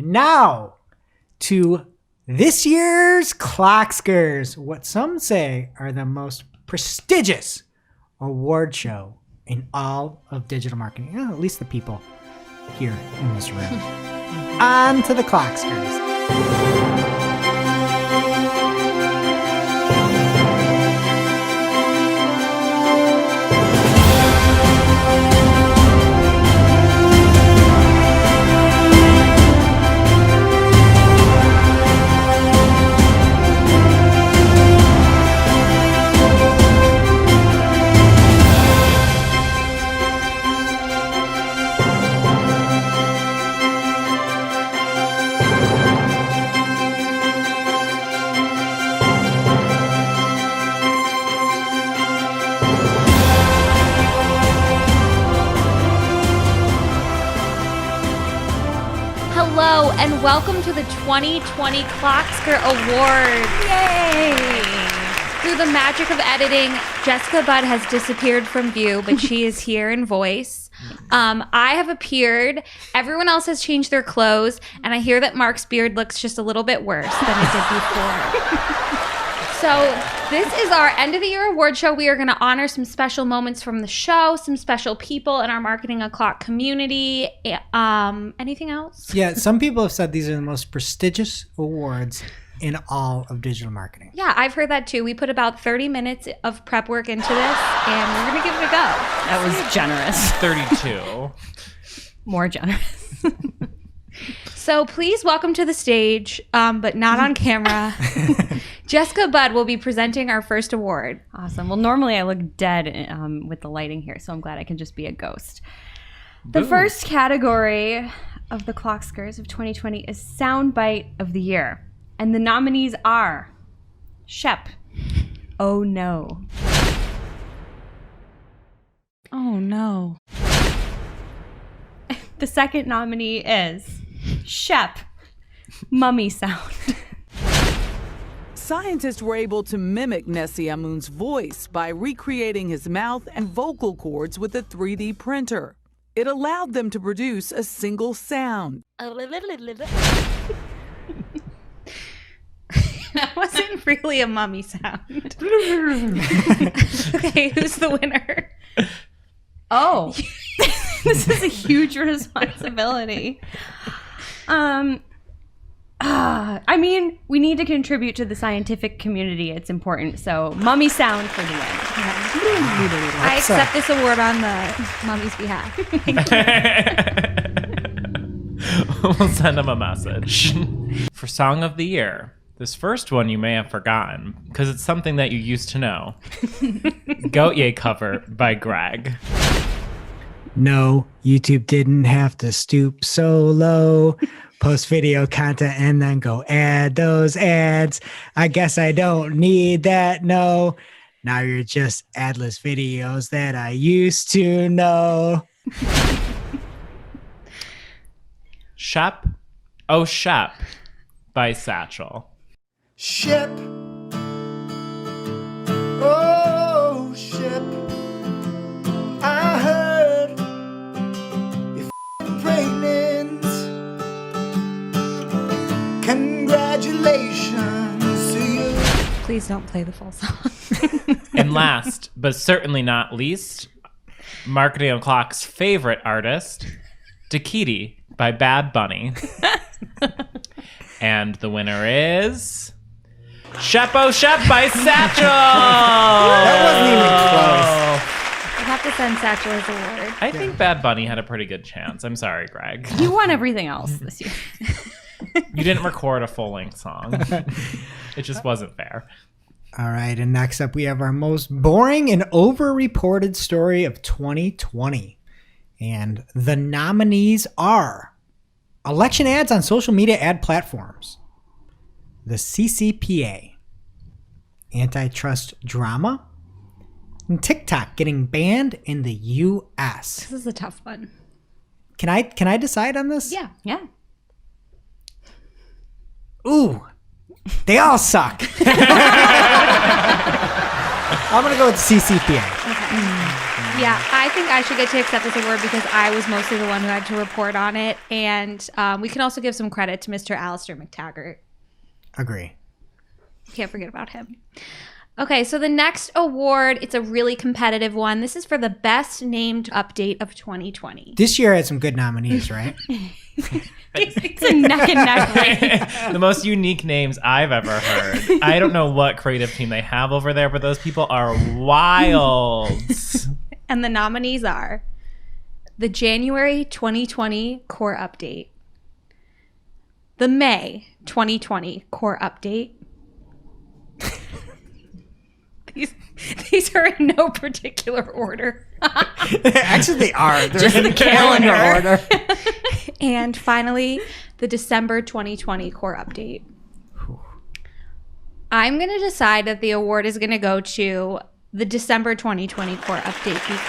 now to this year's Clockscars, what some say are the most prestigious award show in all of digital marketing. You know, at least the people here in this room. On to the Clockscars. Hello and welcome to the 2020 Clockscar Award. Yay! Through the magic of editing, Jessica Budd has disappeared from view, but she is here in voice. I have appeared. Everyone else has changed their clothes, and I hear that Mark's beard looks just a little bit worse than it did before. So this is our end of the year award show. We are going to honor some special moments from the show, some special people in our Marketing O'Clock community. Anything else? Yeah, some people have said these are the most prestigious awards in all of digital marketing. Yeah, I've heard that too. We put about 30 minutes of prep work into this, and we're going to give it a go. That was generous. 32. More generous. So please welcome to the stage, but not on camera. Jessica Budd will be presenting our first award. Awesome. Well, normally I look dead with the lighting here, so I'm glad I can just be a ghost. The first category of the Clockscars of 2020 is Soundbite of the Year. And the nominees are Shep. Oh no. Oh no. The second nominee is Shep. Mummy Sound. Scientists were able to mimic Nessie Amun's voice by recreating his mouth and vocal cords with a 3D printer. It allowed them to produce a single sound. That wasn't really a mummy sound. Okay, who's the winner? Oh, this is a huge responsibility. I mean, we need to contribute to the scientific community. It's important. So, Mummy Sound for the win. I accept this award on the mummy's behalf. We'll send them a message. For Song of the Year, this first one you may have forgotten because it's something that you used to know. Goat Ye cover by Greg. No, YouTube didn't have to stoop so low. Post video content and then go add those ads. I guess I don't need that, no. Now you're just adless videos that I used to know. Shep. Oh, Shep by Satchel. Shep. Oh, Shep. I heard you're pregnant. Congratulations to you. Please don't play the full song. And last, but certainly not least, Marketing O'Clock's favorite artist, Dakiti by Bad Bunny. And the winner is Shep Oh Shep by Satchel. That wasn't even close. We'll have to send Satchel his award. I think Bad Bunny had a pretty good chance. I'm sorry, Greg. You won everything else this year. You didn't record a full-length song. It just wasn't fair. All right, and next up we have our most boring and over-reported story of 2020. And the nominees are election ads on social media ad platforms, the CCPA, Antitrust Drama, and TikTok getting banned in the U.S. This is a tough one. Can I decide on this? Yeah. Yeah. Ooh, they all suck. I'm going to go with CCPA. Okay. Yeah, I think I should get to accept this award because I was mostly the one who had to report on it. And we can also give some credit to Mr. Alistair McTaggart. Agree. Can't forget about him. Okay, so the next award, it's a really competitive one. This is for the best named update of 2020. This year had some good nominees, right? It's a neck and neck race. The most unique names I've ever heard. I don't know what creative team they have over there, but those people are wild. And the nominees are the January 2020 core update, the May 2020 core update. These are in no particular order. Actually, they are. They're Just in the calendar order. And finally, the December 2020 core update. I'm going to decide that the award is going to go to the December 2020 core update because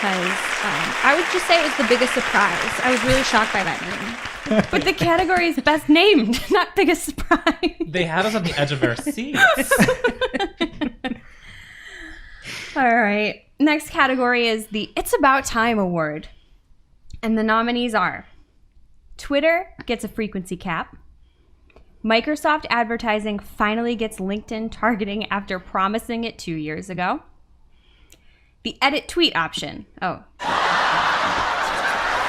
I would just say it was the biggest surprise. I was really shocked by that name. But the category is best named, not biggest surprise. They had us on the edge of our seats. All right. Next category is the It's About Time Award. And the nominees are Twitter gets a frequency cap. Microsoft advertising finally gets LinkedIn targeting after promising it 2 years ago. The edit tweet option. Oh. We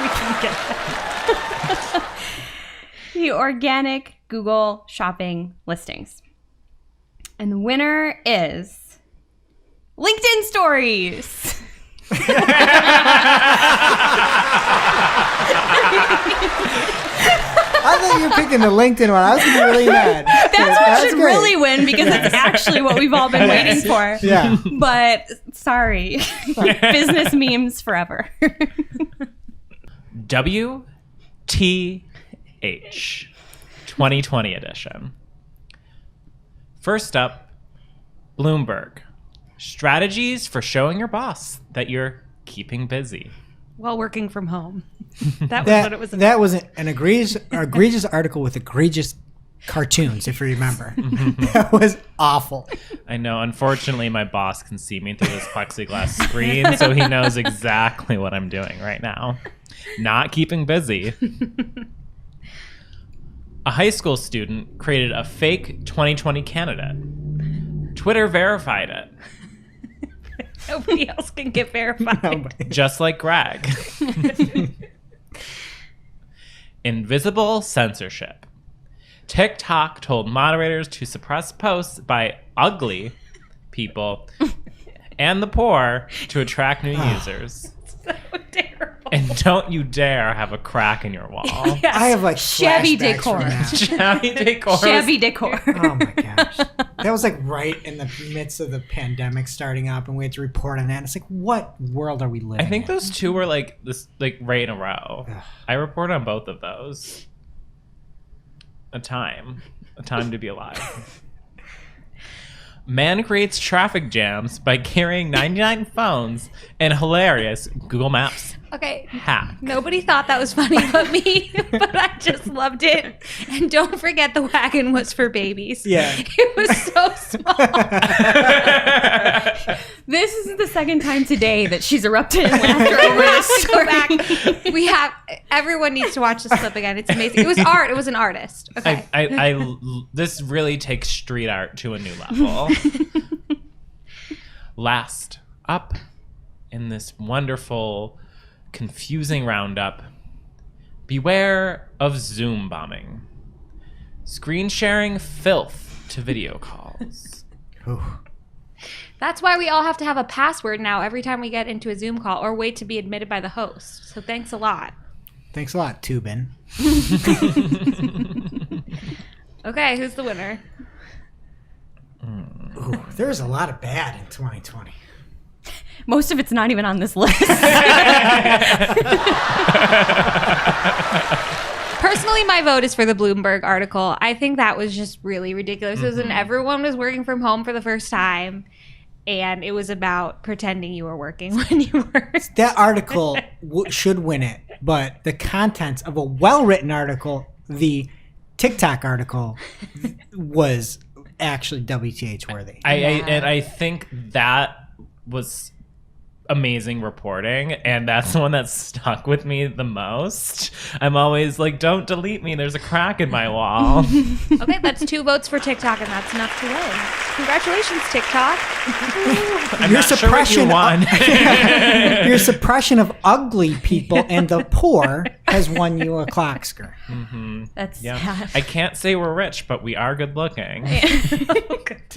can get that. The organic Google shopping listings. And the winner is LinkedIn stories. I thought you were picking the LinkedIn one. I was going to be really mad. That's what should great. really win because it's actually what we've all been waiting for. Yeah. But sorry. Business memes forever. WTH 2020 edition. First up, Bloomberg. Strategies for showing your boss that you're keeping busy. While working from home. That was what it was about. That was an egregious article with egregious cartoons, if you remember. That was awful. I know. Unfortunately, my boss can see me through this plexiglass screen, so he knows exactly what I'm doing right now. Not keeping busy. A high school student created a fake 2020 candidate. Twitter verified it. Nobody else can get verified. Just like Greg. Invisible censorship. TikTok told moderators to suppress posts by ugly people and the poor to attract new users. So terrible. Oh. And don't you dare have a crack in your wall. Yes. I have like Shabby flashbacks decor. from that. Shabby decor. Shabby decor. Oh my gosh. That was like right in the midst of the pandemic starting up and we had to report on that. It's like, what world are we living I think in? those two were like this, like right in a row. Ugh. I report on both of those. A time to be alive. Man creates traffic jams by carrying 99 phones and hilarious Google Maps Okay. hack. Nobody thought that was funny but me, but I just loved it. And don't forget the wagon was for babies. Yeah. It was so small. This is the second time today that she's erupted in laughter over this Go story. back. Everyone needs to watch this clip again. It's amazing. It was art. It was an artist. Okay. This really takes street art to a new level. Last up in this wonderful, confusing roundup, beware of Zoom bombing. Screen sharing filth to video calls. Ooh. That's why we all have to have a password now every time we get into a Zoom call or wait to be admitted by the host. So thanks a lot. Thanks a lot, Tubin. Okay, who's the winner? Ooh, there's a lot of bad in 2020. Most of it's not even on this list. Personally, my vote is for the Bloomberg article. I think that was just really ridiculous. It was when everyone was working from home for the first time, and it was about pretending you were working when you weren't. That article should win it, but the contents of a well-written article, the TikTok article, was actually WTH worthy. And I think that was amazing reporting, and that's the one that stuck with me the most. I'm always like, don't delete me, there's a crack in my wall. Okay, that's 2 votes for TikTok, and that's enough to win. Congratulations, TikTok. I'm not sure what you won. Your suppression of ugly people and the poor has won you a Clockscar. That's Yeah. sad. I can't say we're rich, but we are good looking.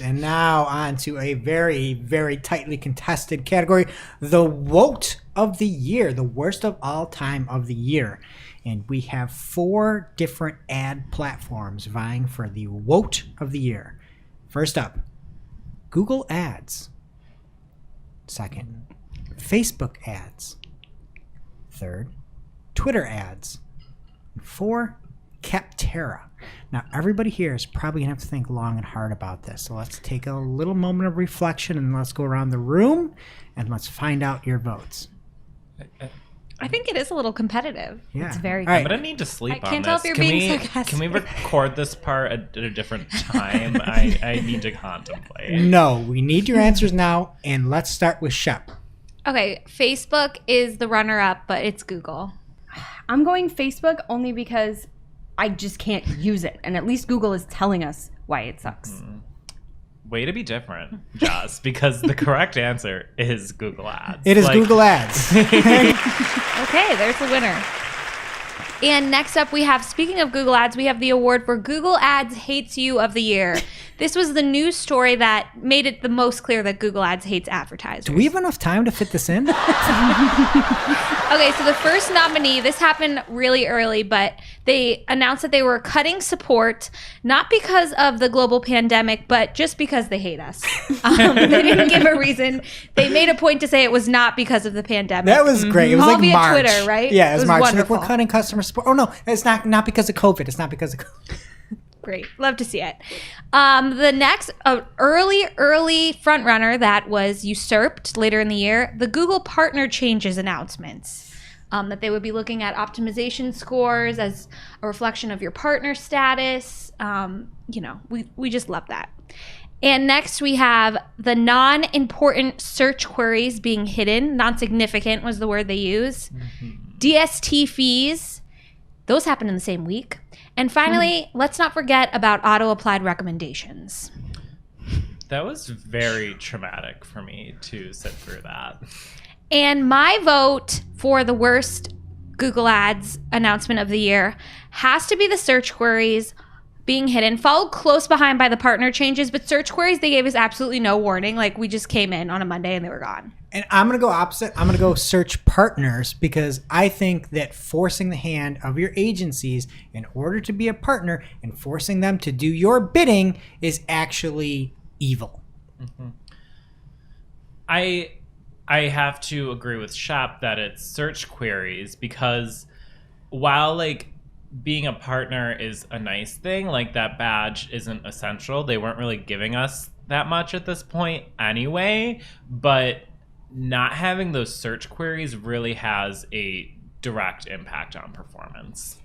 And now on to a very, very tightly contested category, the WOT of the year, the worst of all time of the year. And we have 4 different ad platforms vying for the WOT of the year. First up, Google Ads. Second, Facebook ads. Third, Twitter ads. And 4, Capterra. Now, everybody here is probably going to have to think long and hard about this. So let's take a little moment of reflection and let's go around the room and let's find out your votes. I think it is a little competitive. Yeah. It's very All I'm right. gonna need to sleep I on can't this. tell if you're being sarcastic. Can we record this part at a different time? I need to contemplate. No, we need your answers now, and let's start with Shep. Okay, Facebook is the runner-up, but it's Google. I'm going Facebook only because I just can't use it. And at least Google is telling us why it sucks. Way to be different, Joss, because the correct answer is Google Ads. It is Google Ads. Okay, there's the winner. And next up we have, speaking of Google Ads, we have the award for Google Ads Hates You of the Year. This was the news story that made it the most clear that Google Ads hates advertisers. Do we have enough time to fit this in? Okay, so the first nominee, this happened really early, but they announced that they were cutting support, not because of the global pandemic, but just because they hate us. They didn't give a reason. They made a point to say it was not because of the pandemic. That was great. It was All like via March. Twitter, right? Yeah, it was March. Like, wonderful. we're cutting customer support. Oh, no, it's not because of COVID. It's not because of COVID. Great. Love to see it. The next early front runner that was usurped later in the year, the Google partner changes announcements. That they would be looking at optimization scores as a reflection of your partner status. We just love that. And next we have the non-important search queries being hidden. Non-significant was the word they use. DST fees. Those happen in the same week. And finally, let's not forget about auto-applied recommendations. That was very traumatic for me to sit through that. And my vote for the worst Google Ads announcement of the year has to be the search queries being hidden, followed close behind by the partner changes. But search queries, they gave us absolutely no warning. Like, we just came in on a Monday and they were gone. And I'm going to go opposite. I'm going to go search partners because I think that forcing the hand of your agencies in order to be a partner and forcing them to do your bidding is actually evil. I have to agree with Shop that it's search queries because while like being a partner is a nice thing, like that badge isn't essential. They weren't really giving us that much at this point anyway, but not having those search queries really has a direct impact on performance.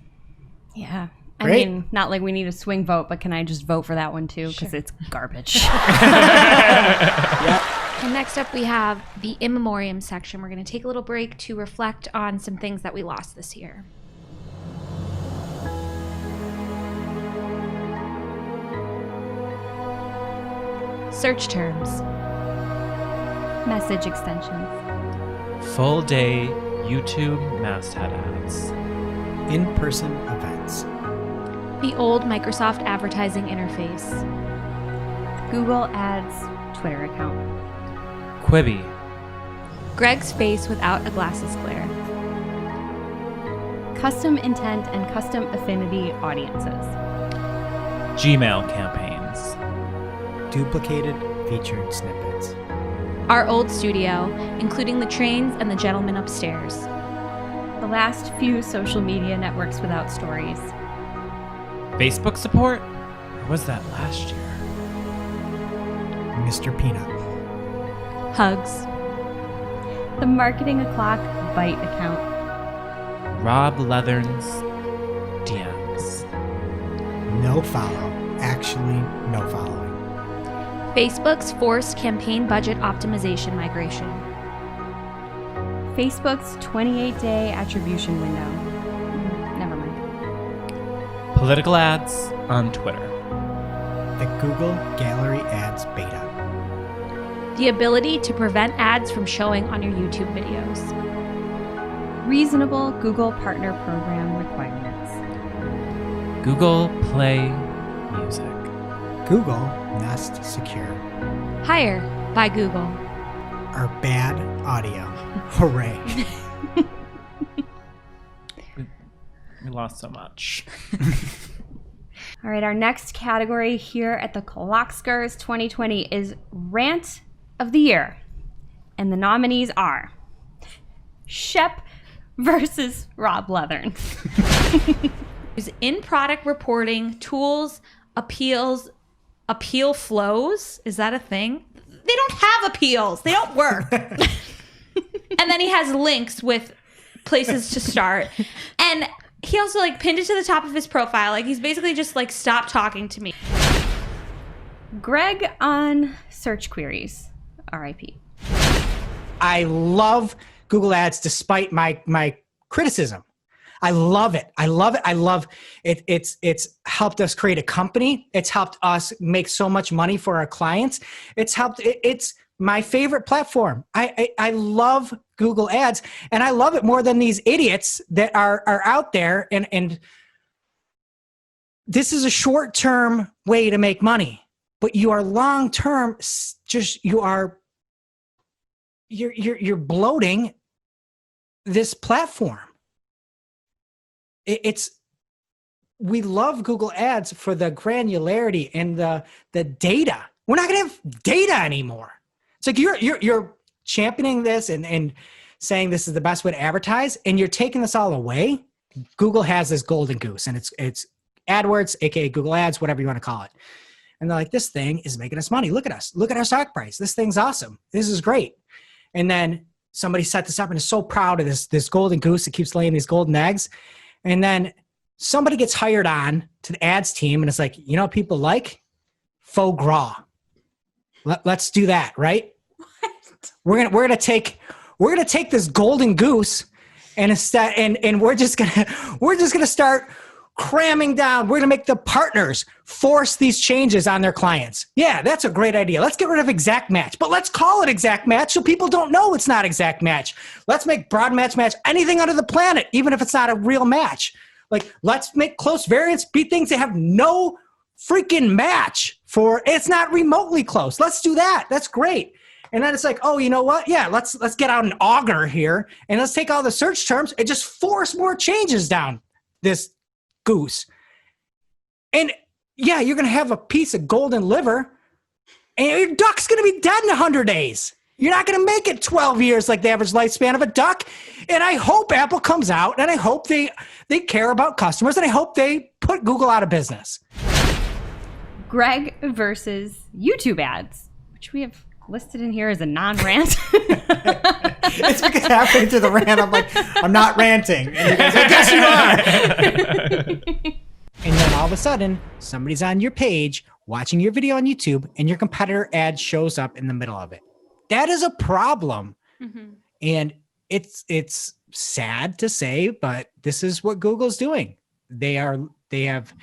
Yeah. Great. I mean, not like we need a swing vote, but can I just vote for that one too? Because it's garbage. And next up, we have the in memoriam section. We're going to take a little break to reflect on some things that we lost this year. Search terms. Message extensions. Full day YouTube Masthead ads. In-person events. The old Microsoft advertising interface. Google Ads Twitter account. Quibi. Greg's face without a glasses glare. Custom intent and custom affinity audiences. Gmail campaigns. Duplicated featured snippets. Our old studio, including the trains and the gentleman upstairs. The last few social media networks without stories. Facebook support? Or was that last year? Mr. Peanut. Hugs. The Marketing O'Clock Bite account. Rob Leathern's DMs. No follow. Actually, no following. Facebook's forced campaign budget optimization migration. Facebook's 28-day attribution window. Never mind. Political ads on Twitter. The Google Gallery Ads Beta. The ability to prevent ads from showing on your YouTube videos. Reasonable Google Partner Program requirements. Google Play Music. Google Nest Secure. Hire by Google. Our bad audio. Hooray. We lost so much. All right, our next category here at the Clockscars 2020 is Rant of the Year. And the nominees are Shep versus Rob Leathern. In product reporting, tools, appeal flows. Is that a thing? They don't have appeals. They don't work. And then he has links with places to start. And he also like pinned it to the top of his profile. Like he's basically just like, stop talking to me. Greg on search queries. RIP. I love Google Ads despite my criticism. I love it. I love it. I love it. It's helped us create a company. It's helped us make so much money for our clients. It's my favorite platform. I love Google Ads, and I love it more than these idiots that are out there. And this is a short-term way to make money, but you are long-term. You're bloating this platform. We love Google Ads for the granularity and the data. We're not going to have data anymore. It's like you're championing this and saying this is the best way to advertise, and you're taking this all away. Google has this golden goose, and it's AdWords, aka Google Ads, whatever you want to call it. And they're like, this thing is making us money. Look at us. Look at our stock price. This thing's awesome. This is great. And then somebody set this up and is so proud of this golden goose that keeps laying these golden eggs. And then somebody gets hired on to the ads team, and it's like, you know what people like? Faux gras. Let's do that, right? What? We're gonna take this golden goose and we're just gonna start cramming down. We're gonna make the partners force these changes on their clients. Yeah, that's a great idea. Let's get rid of exact match, but let's call it exact match so people don't know it's not exact match. Let's make broad match anything under the planet, even if it's not a real match. Like, let's make close variants be things that have no freaking match for, it's not remotely close. Let's do that. That's great. And then it's like, oh, you know what? Yeah, let's get out an auger here and let's take all the search terms and just force more changes down this goose. And yeah, you're going to have a piece of golden liver and your duck's going to be dead in 100 days. You're not going to make it 12 years like the average lifespan of a duck. And I hope Apple comes out, and I hope they care about customers, and I hope they put Google out of business. Greg versus YouTube ads, which we have listed in here as a non-rant. It's because halfway through the rant, I'm like, I'm not ranting. And you guys are like, yes, you are. And then all of a sudden, somebody's on your page watching your video on YouTube, and your competitor ad shows up in the middle of it. That is a problem. Mm-hmm. And it's sad to say, but this is what Google's doing. They have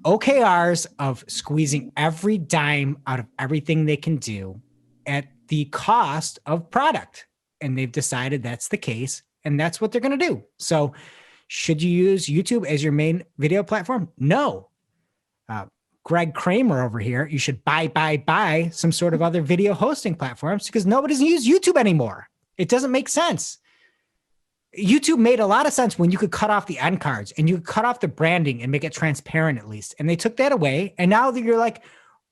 OKRs of squeezing every dime out of everything they can do at the cost of product. And they've decided that's the case, and that's what they're going to do. So should you use YouTube as your main video platform? No. Greg Kramer over here, you should buy some sort of other video hosting platforms because nobody's used YouTube anymore. It doesn't make sense. YouTube made a lot of sense when you could cut off the end cards and you could cut off the branding and make it transparent at least. And they took that away. And now that you're like,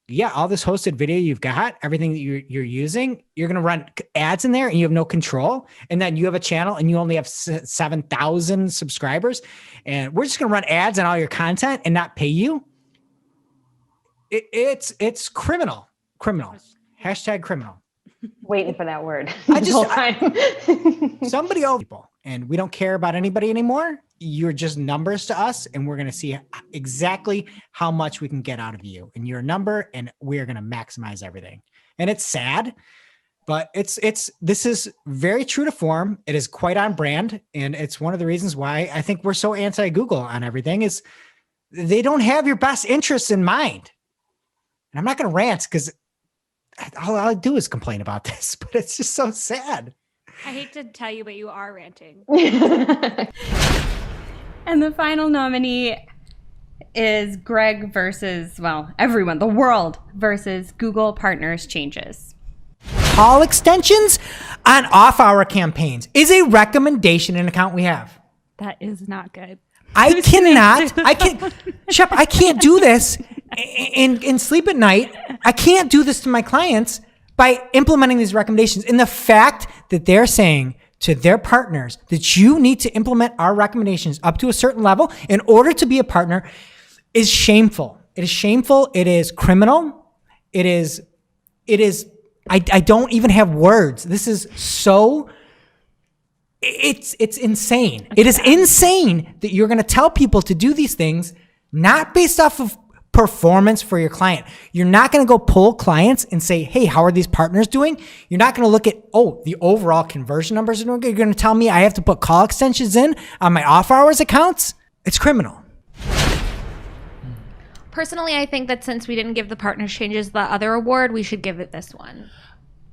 yeah, all this hosted video you've got, everything that you're using, you're going to run ads in there and you have no control. And then you have a channel and you only have 7,000 subscribers. And we're just going to run ads on all your content and not pay you. It's criminal. Hashtag criminal. Waiting for that word. Somebody over people, and we don't care about anybody anymore. You're just numbers to us, and we're going to see exactly how much we can get out of you. And you're a number, and we're going to maximize everything. And it's sad. But this is very true to form. It is quite on brand. And it's one of the reasons why I think we're so anti-Google on everything is they don't have your best interests in mind. And I'm not going to rant because all I do is complain about this, but it's just so sad. I hate to tell you, but you are ranting. And the final nominee is Greg versus, well, everyone, the world versus Google Partners Chages. Call extensions on off-hour campaigns is a recommendation in an account we have. That is not good. I can't do this and sleep at night. I can't do this to my clients by implementing these recommendations. And the fact that they're saying to their partners that you need to implement our recommendations up to a certain level in order to be a partner is shameful. It is shameful. It is criminal. It is, I don't even have words. This is so, it's insane. It is insane that you're going to tell people to do these things, not based off of performance for your client. You're not going to go pull clients and say, hey, how are these partners doing? You're not going to look at, the overall conversion numbers are doing good. You're going to tell me I have to put call extensions in on my off hours accounts? It's criminal. Personally, I think that since we didn't give the Partners Changes the other award, we should give it this one.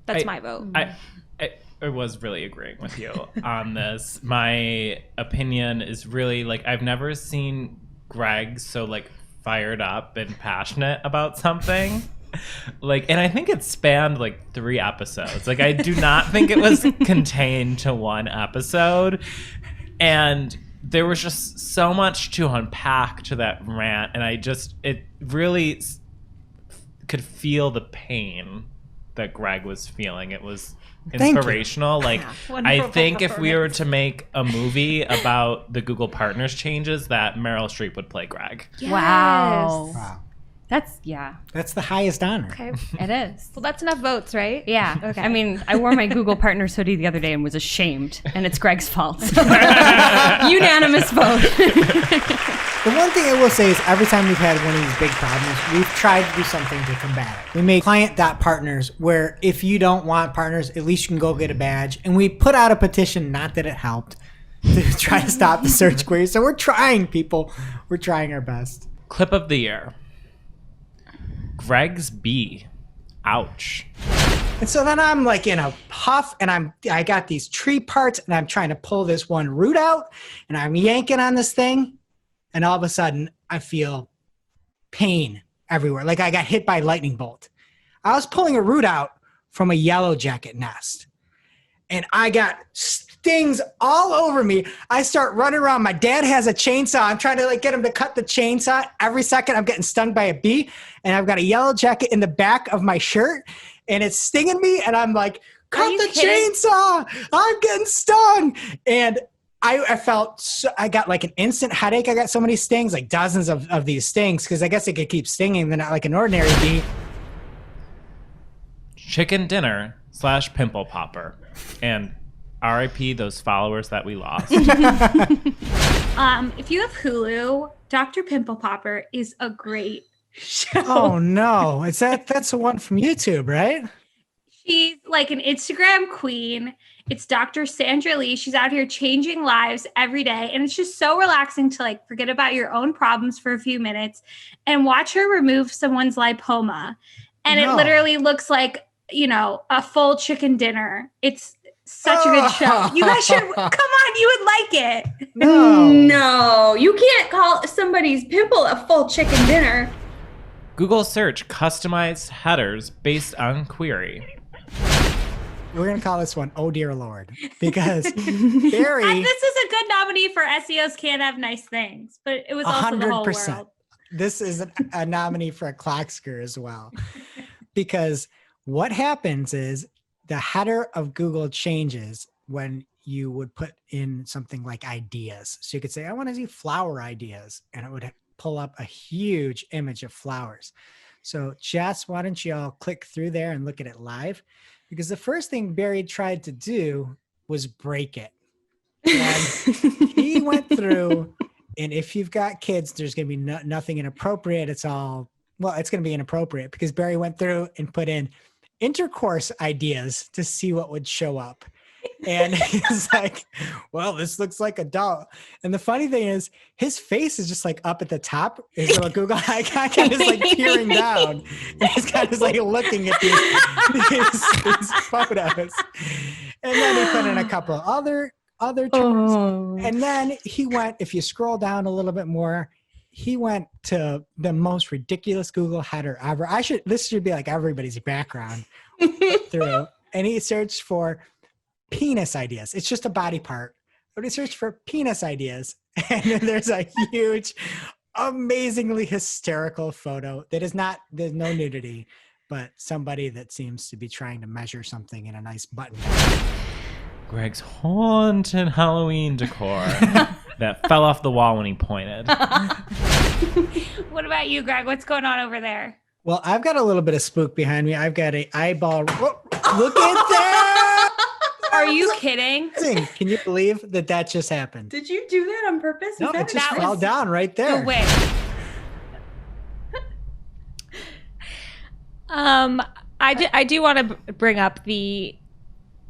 That's my vote. I was really agreeing with you on this. My opinion is really I've never seen Greg so fired up and passionate about something. And I think it spanned 3 episodes. I do not think it was contained to one episode. And there was just so much to unpack to that rant. And it really could feel the pain that Greg was feeling. It was inspirational. I think if we were to make a movie about the Google Partners Changes, that Meryl Streep would play Greg. Yes. Wow. That's the highest honor. Okay. It is. Well, that's enough votes, right? Yeah. Okay. I mean, I wore my Google Partners hoodie the other day and was ashamed, and it's Greg's fault. Unanimous vote. The one thing I will say is every time we've had one of these big problems, we've tried to do something to combat it. We made client.partners where if you don't want partners, at least you can go get a badge. And we put out a petition, not that it helped, to try to stop the search queries. So we're trying, people. We're trying our best. Clip of the year. Greg's bee. Ouch. And so then I'm in a huff and I got these tree parts and I'm trying to pull this one root out and I'm yanking on this thing. And all of a sudden I feel pain everywhere. I got hit by a lightning bolt. I was pulling a root out from a yellow jacket nest and I got stings all over me. I start running around. My dad has a chainsaw. I'm trying to get him to cut the chainsaw. Every second I'm getting stung by a bee and I've got a yellow jacket in the back of my shirt and it's stinging me. And I'm cut the chainsaw. I'm getting stung. And I felt, I got an instant headache. I got so many stings, dozens of these stings, because I guess it could keep stinging. They're not like an ordinary bee. Chicken dinner / pimple popper. And RIP those followers that we lost. If you have Hulu, Dr. Pimple Popper is a great show. Oh no. That's the one from YouTube, right? She's an Instagram queen. It's Dr. Sandra Lee. She's out here changing lives every day. And it's just so relaxing to forget about your own problems for a few minutes and watch her remove someone's lipoma. And it literally looks like, a full chicken dinner. It's such a good show. You guys should, come on, you would like it. No, you can't call somebody's pimple a full chicken dinner. Google search customized headers based on query. We're going to call this one, Oh Dear Lord, because Barry... This is a good nominee for SEOs Can't Have Nice Things, but it was also 100%. The whole world. This is a nominee for a Clockscar as well, because what happens is the header of Google changes when you would put in something like ideas. So you could say, I want to see flower ideas, and it would pull up a huge image of flowers. So Jess, why don't you all click through there and look at it live? Because the first thing Barry tried to do was break it. And he went through, and if you've got kids, there's going to be nothing inappropriate. It's going to be inappropriate because Barry went through and put in intercourse ideas to see what would show up. And he's like, well, this looks like a doll. And the funny thing is, his face is just like up at the top. His little Google icon kind of like peering down. And he's kind of like looking at these photos. And then he put in a couple of other terms. And then he went, if you scroll down a little bit more, he went to the most ridiculous Google header ever. This should be like everybody's background through. And he searched for penis ideas. It's just a body part. But he searched for penis ideas. And then there's a huge, amazingly hysterical photo that is not, there's no nudity, but somebody that seems to be trying to measure something in a nice button. Greg's haunted Halloween decor that fell off the wall when he pointed. What about you, Greg? What's going on over there? Well, I've got a little bit of spook behind me. I've got an eyeball. Whoa, look at that! Are you kidding? Can you believe that just happened? Did you do that on purpose? No, it just that fell was down right there. The way. I do want to bring up the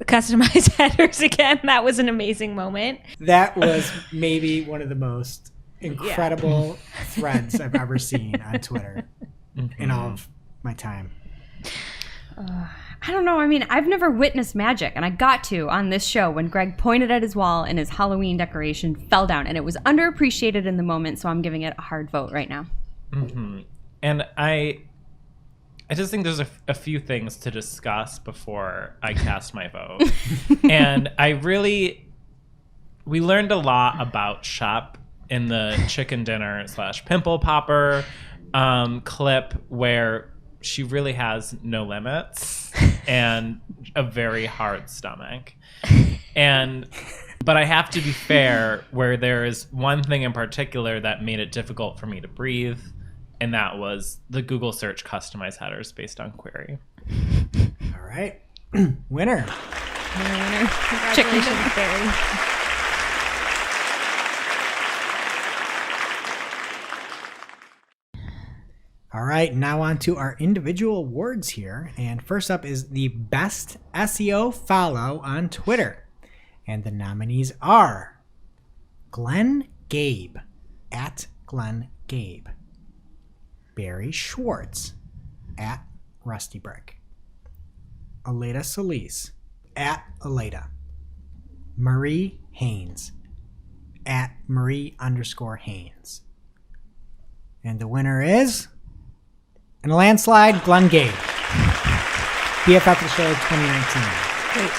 customized headers again. That was an amazing moment. That was maybe one of the most incredible threads I've ever seen on Twitter in all of my time. I don't know. I mean, I've never witnessed magic, and I got to on this show when Greg pointed at his wall and his Halloween decoration fell down, and it was underappreciated in the moment, so I'm giving it a hard vote right now. Mm-hmm. And I just think there's a few things to discuss before I cast my vote. And we learned a lot about Shep in the chicken dinner / pimple popper clip where she really has no limits and a very hard stomach. But I have to be fair, where there is one thing in particular that made it difficult for me to breathe, and that was the Google search customized headers based on query. All right. Winner. Congratulations, Barry. All right, now on to our individual awards here. And first up is the best SEO follow on Twitter. And the nominees are Glenn Gabe, at Glenn Gabe. Barry Schwartz, at Rusty Brick. Aleda Solis, at Aleda. Marie Haynes, at Marie_Haynes. And the winner is, in a landslide, Glenn Gabe. BFF of the show 2019. Great.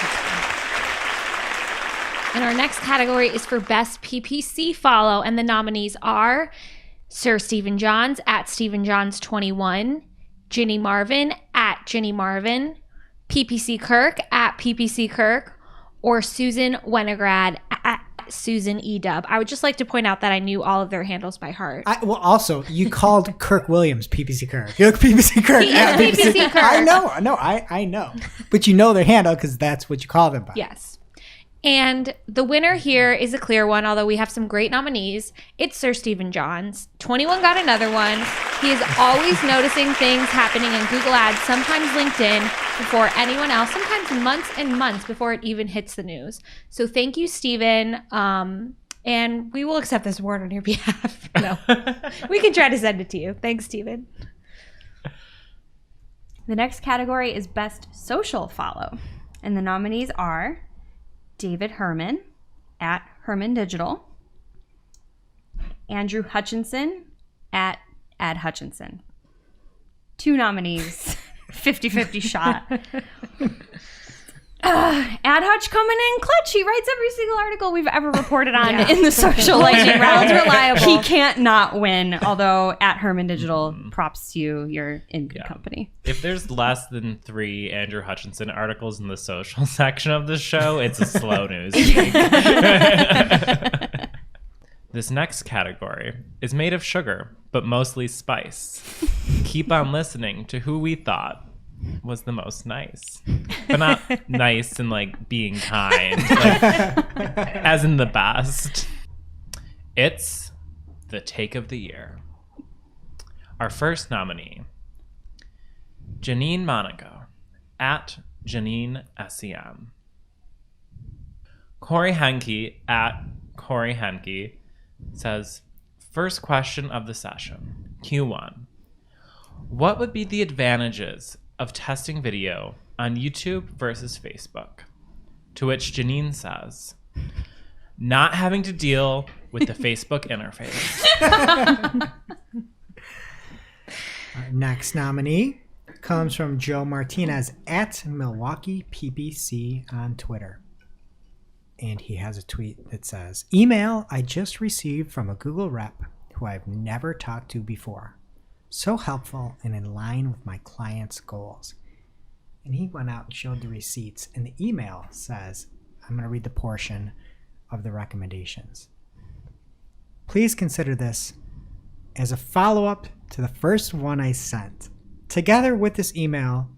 And our next category is for best PPC follow, and the nominees are Sir Stephen Johns, at Stephen Johns 21, Ginny Marvin, at Ginny Marvin, PPC Kirk, at PPC Kirk, or Susan Wenograd, at Susan E. Dub. I would just like to point out that I knew all of their handles by heart. Well, also, you called Kirk Williams PPC Kirk. You're like, PPC Kirk. He is PPC Kirk. I know. But you know their handle because that's what you call them by. Yes. And the winner here is a clear one, although we have some great nominees. It's Sir Stephen Johns. 21 got another one. He is always noticing things happening in Google Ads, sometimes LinkedIn, before anyone else, sometimes months and months before it even hits the news. So thank you, Stephen. And we will accept this award on your behalf. No, we can try to send it to you. Thanks, Stephen. The next category is best social follow. And the nominees are David Herman, at Herman Digital. Andrew Hutchinson, at Ad Hutchinson. 2 nominees, 50-50 shot. Ad Hutch coming in clutch. He writes every single article we've ever reported on in the social lightning round. Reliable. He can't not win, although at Herman Digital, props to you. You're in good company. If there's less than 3 Andrew Hutchinson articles in the social section of this show, it's a slow news week. This next category is made of sugar, but mostly spice. Keep on listening to who we thought was the most nice, but not nice and like being kind, like, as in the best. It's the take of the year. Our first nominee, Janine Monaco, at Janine SEM. Corey Henke at Corey Henke says, first question of the session, Q1. What would be the advantages of testing video on YouTube versus Facebook? To which Janine says, not having to deal with the Facebook interface. Our next nominee comes from Joe Martinez at Milwaukee PPC on Twitter. And he has a tweet that says, email I just received from a Google rep who I've never talked to before. So helpful and in line with my client's goals. And he went out and showed the receipts. And the email says, I'm going to read the portion of the recommendations. Please consider this as a follow-up to the first one I sent. Together with this email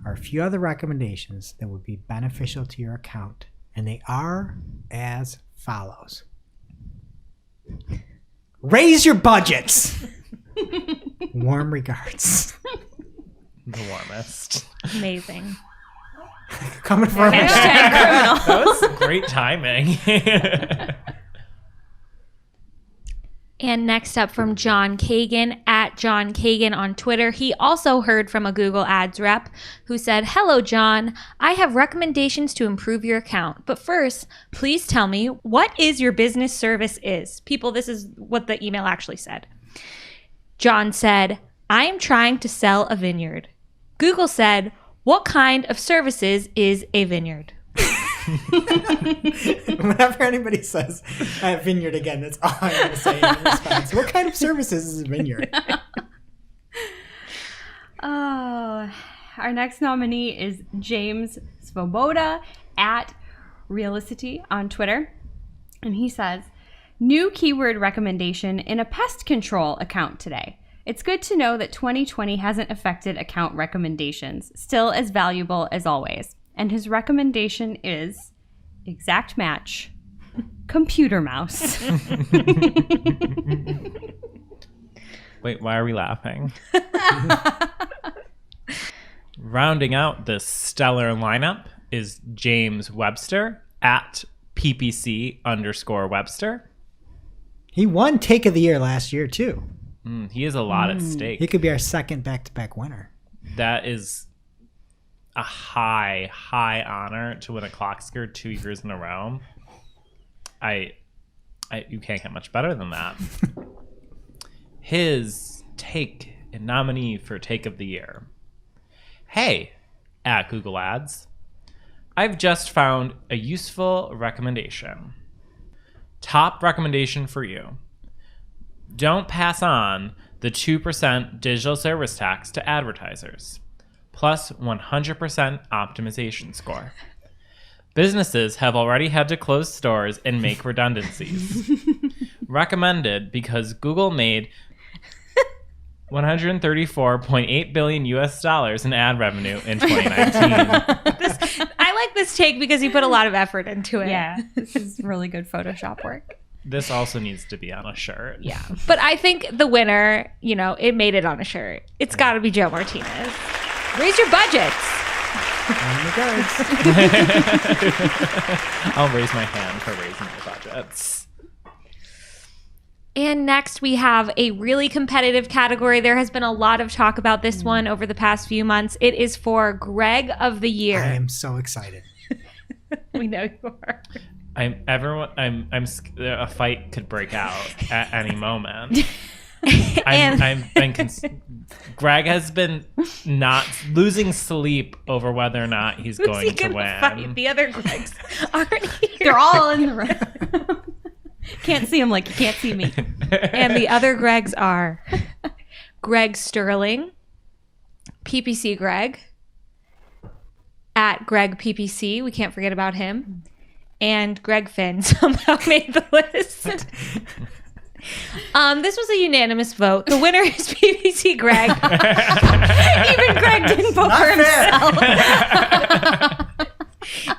are a few other recommendations that would be beneficial to your account. And they are as follows. Raise your budgets. Warm regards. The warmest. Amazing. Coming from That was great timing. And next up from John Kagan at John Kagan on Twitter. He also heard from a Google Ads rep who said, hello, John. I have recommendations to improve your account. But first, please tell me what is your business service is. People, this is what the email actually said. John said, I am trying to sell a vineyard. Google said, what kind of services is a vineyard? Whenever anybody says vineyard again, that's all I'm going to say in response. What kind of services is a vineyard? Oh, our next nominee is James Svoboda at Realicity on Twitter. And he says, new keyword recommendation in a pest control account today. It's good to know that 2020 hasn't affected account recommendations, still as valuable as always. And his recommendation is exact match, computer mouse. Wait, why are we laughing? Rounding out this stellar lineup is James Webster at PPC_Webster. He won Take of the Year last year, too. He has a lot at stake. He could be our second back-to-back winner. That is a high honor to win a Clockscar 2 years in a row. You can't get much better than that. His take and nominee for Take of the Year. Hey, at Google Ads, I've just found a useful recommendation. Top recommendation for you. Don't pass on the 2% digital service tax to advertisers. Plus 100% optimization score. Businesses have already had to close stores and make redundancies. Recommended because Google made $134.8 billion in ad revenue in 2019. I like this take because he put a lot of effort into it. Yeah, this is really good Photoshop work. This also needs to be on a shirt. Yeah. But I think the winner, it made it on a shirt. It's got to be Joe Martinez. Raise your budgets. Warm regards. I'll raise my hand for raising your budgets. And next we have a really competitive category. There has been a lot of talk about this one over the past few months. It is for Greg of the Year. I am so excited. We know you are. A fight could break out at any moment. Greg has been not losing sleep over whether or not he's going to win. Fight? The other Gregs aren't here. They're all in the room. Can't see them like you can't see me. And the other Gregs are Greg Sterling, PPC Greg, at Greg PPC. We can't forget about him. And Greg Finn somehow made the list. This was a unanimous vote. The winner is PPC Greg. Even Greg didn't vote for himself.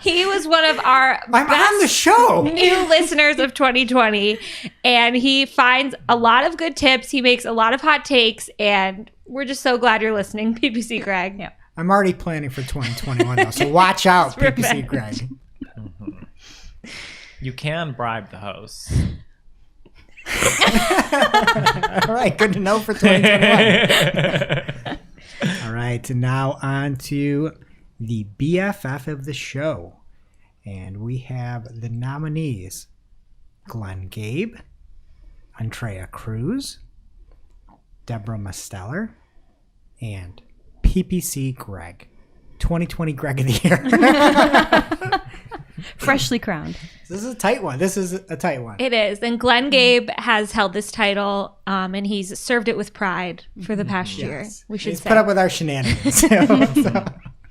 He was one of our I'm on the show. new listeners of 2020, and he finds a lot of good tips. He makes a lot of hot takes, and we're just so glad you're listening, PPC Greg. Yeah. I'm already planning for 2021 though, so watch out, PPC Greg. You can bribe the host. All right, good to know for 2021. All right, and now on to the BFF of the show. And we have the nominees: Glenn Gabe, Andrea Cruz, Deborah Masteller, and PPC Greg. 2020 Greg of the Year. Freshly crowned. This is a tight one. It is. And Glenn Gabe has held this title, and he's served it with pride for the past year, we should He's say. put up with our shenanigans.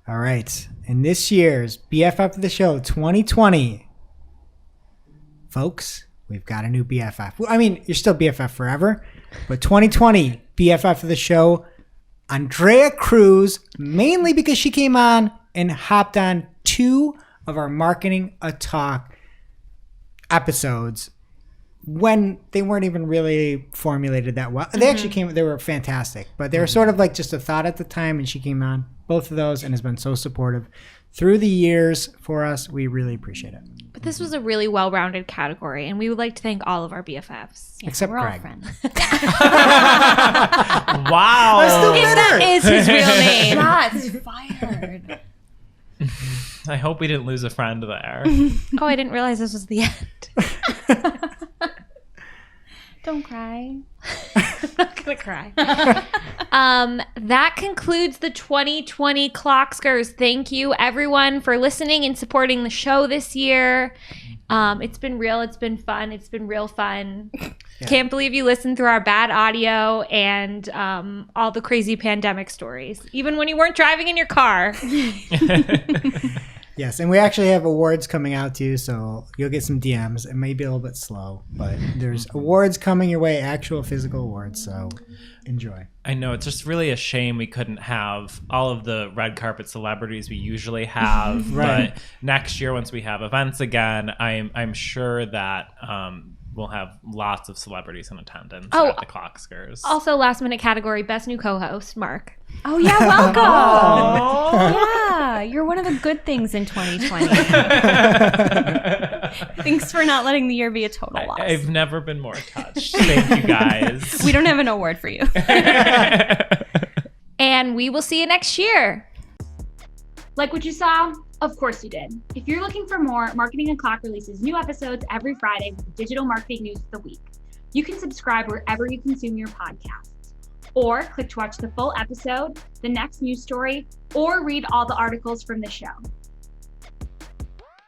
All right. And this year's BFF of the show 2020. Folks, we've got a new BFF. I mean, you're still BFF forever, but 2020 BFF of the show, Andrea Cruz, mainly because she came on and hopped on 2 of our Marketing a Talk episodes when they weren't even really formulated that well. They actually they were fantastic, but they were sort of like just a thought at the time, and she came on both of those and has been so supportive through the years for us. We really appreciate it. But this was a really well-rounded category, and we would like to thank all of our BFFs. Except We're all Greg. friends. Wow. If that is his real name. Shots fired. I hope we didn't lose a friend there. Oh, I didn't realize this was the end. Don't cry. I'm not gonna cry. That concludes the 2020 Clockscars. Thank you, everyone, for listening and supporting the show this year. It's been real. It's been fun. It's been real fun. Yeah. Can't believe you listened through our bad audio and all the crazy pandemic stories, even when you weren't driving in your car. Yes, and we actually have awards coming out too, so you'll get some DMs. It may be a little bit slow, but there's awards coming your way, actual physical awards, so enjoy. I know, it's just really a shame we couldn't have all of the red carpet celebrities we usually have. Right. But next year, once we have events again, I'm sure that we'll have lots of celebrities in attendance at the Clockscars. Also, last minute category, best new co-host, Mark. Oh, yeah, welcome. Yeah, you're one of the good things in 2020. Thanks for not letting the year be a total loss. I've never been more touched. Thank you, guys. We don't have an award for you. And we will see you next year. Like what you saw? Of course you did. If you're looking for more, Marketing and Clock releases new episodes every Friday with the digital marketing news of the week. You can subscribe wherever you consume your podcasts, or click to watch the full episode, the next news story, or read all the articles from the show.